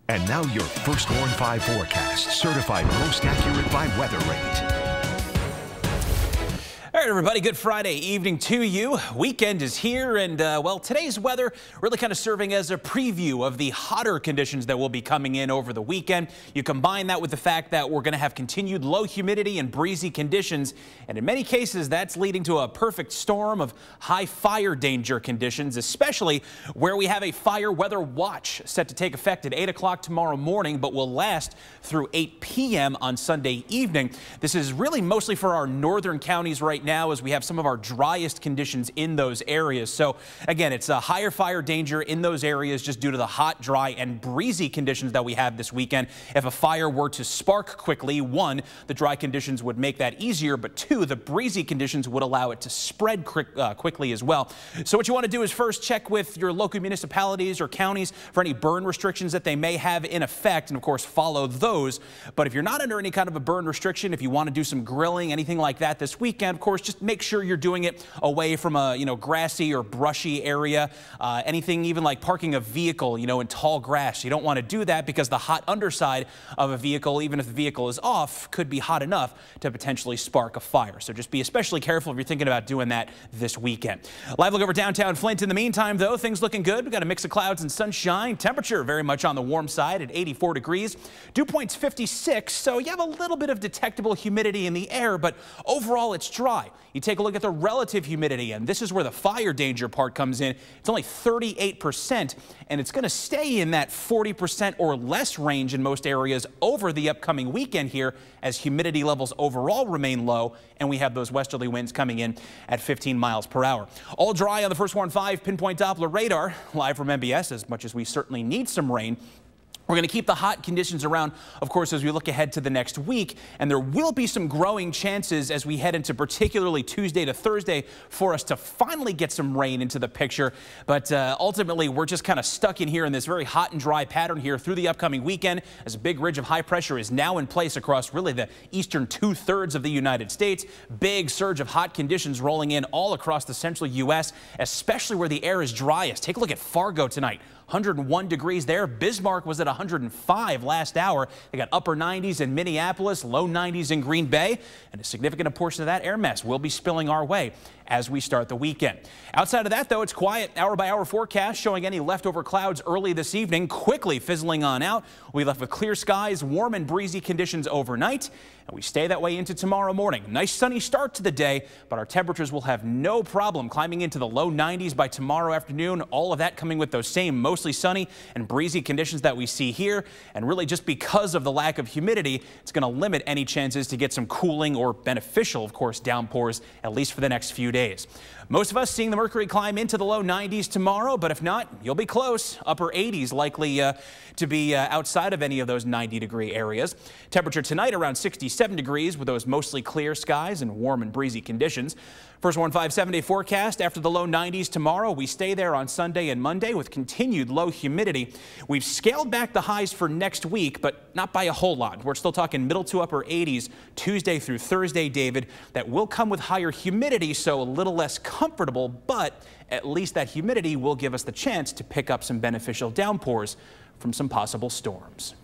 And now your first Warn 5 forecast, certified most accurate by Weather Rate. All right, everybody, good Friday evening to you. Weekend is here, and well, today's weather really kind of serving as a preview of the hotter conditions that will be coming in over the weekend. You combine that with the fact that we're going to have continued low humidity and breezy conditions, and in many cases, that's leading to a perfect storm of high fire danger conditions, especially where we have a fire weather watch set to take effect at 8 o'clock tomorrow morning, but will last through 8 p.m. on Sunday evening. This is really mostly for our northern counties right now, as we have some of our driest conditions in those areas. So again, it's a higher fire danger in those areas just due to the hot, dry, and breezy conditions that we have this weekend. If a fire were to spark quickly, one, the dry conditions would make that easier, but two, the breezy conditions would allow it to spread quickly as well. So what you want to do is first check with your local municipalities or counties for any burn restrictions that they may have in effect, and of course follow those. But if you're not under any kind of a burn restriction, if you want to do some grilling, anything like that this weekend, of course, just make sure you're doing it away from a grassy or brushy area. Anything even like parking a vehicle in tall grass. You don't want to do that because the hot underside of a vehicle, even if the vehicle is off, could be hot enough to potentially spark a fire. So just be especially careful if you're thinking about doing that this weekend. Live look over downtown Flint. In the meantime, though, things looking good. We've got a mix of clouds and sunshine. Temperature very much on the warm side at 84 degrees. Dew point's 56, so you have a little bit of detectable humidity in the air, but overall it's dry. You take a look at the relative humidity, and this is where the fire danger part comes in. It's only 38%, and it's going to stay in that 40% or less range in most areas over the upcoming weekend here as humidity levels overall remain low, and we have those westerly winds coming in at 15 miles per hour. All dry on the First Warn 5 pinpoint Doppler radar. Live from MBS, as much as we certainly need some rain, we're going to keep the hot conditions around, of course, as we look ahead to the next week, and there will be some growing chances as we head into particularly Tuesday to Thursday for us to finally get some rain into the picture. But ultimately, we're just kind of stuck in here in this very hot and dry pattern here through the upcoming weekend, as a big ridge of high pressure is now in place across really the eastern two-thirds of the United States. Big surge of hot conditions rolling in all across the central U.S., especially where the air is driest. Take a look at Fargo tonight. 101 degrees there. Bismarck was at 105 last hour. They got upper 90s in Minneapolis, low 90s in Green Bay, and a significant portion of that air mass will be spilling our way as we start the weekend. Outside of that, though, it's quiet. Hour-by-hour forecast showing any leftover clouds early this evening, quickly fizzling on out. We left with clear skies, warm and breezy conditions overnight, and we stay that way into tomorrow morning. Nice sunny start to the day, but our temperatures will have no problem climbing into the low 90s by tomorrow afternoon. All of that coming with those same mostly sunny and breezy conditions that we see here. And really just because of the lack of humidity, it's going to limit any chances to get some cooling or beneficial, of course, downpours, at least for the next few days. Most of us seeing the mercury climb into the low 90s tomorrow, but if not, you'll be close. Upper 80s likely to be outside of any of those 90-degree areas. Temperature tonight around 67 degrees with those mostly clear skies and warm and breezy conditions. First Warn 5 7-day forecast after the low 90s tomorrow. We stay there on Sunday and Monday with continued low humidity. We've scaled back the highs for next week, but not by a whole lot. We're still talking middle to upper 80s Tuesday through Thursday, David. That will come with higher humidity, so a little less comfortable, but at least that humidity will give us the chance to pick up some beneficial downpours from some possible storms.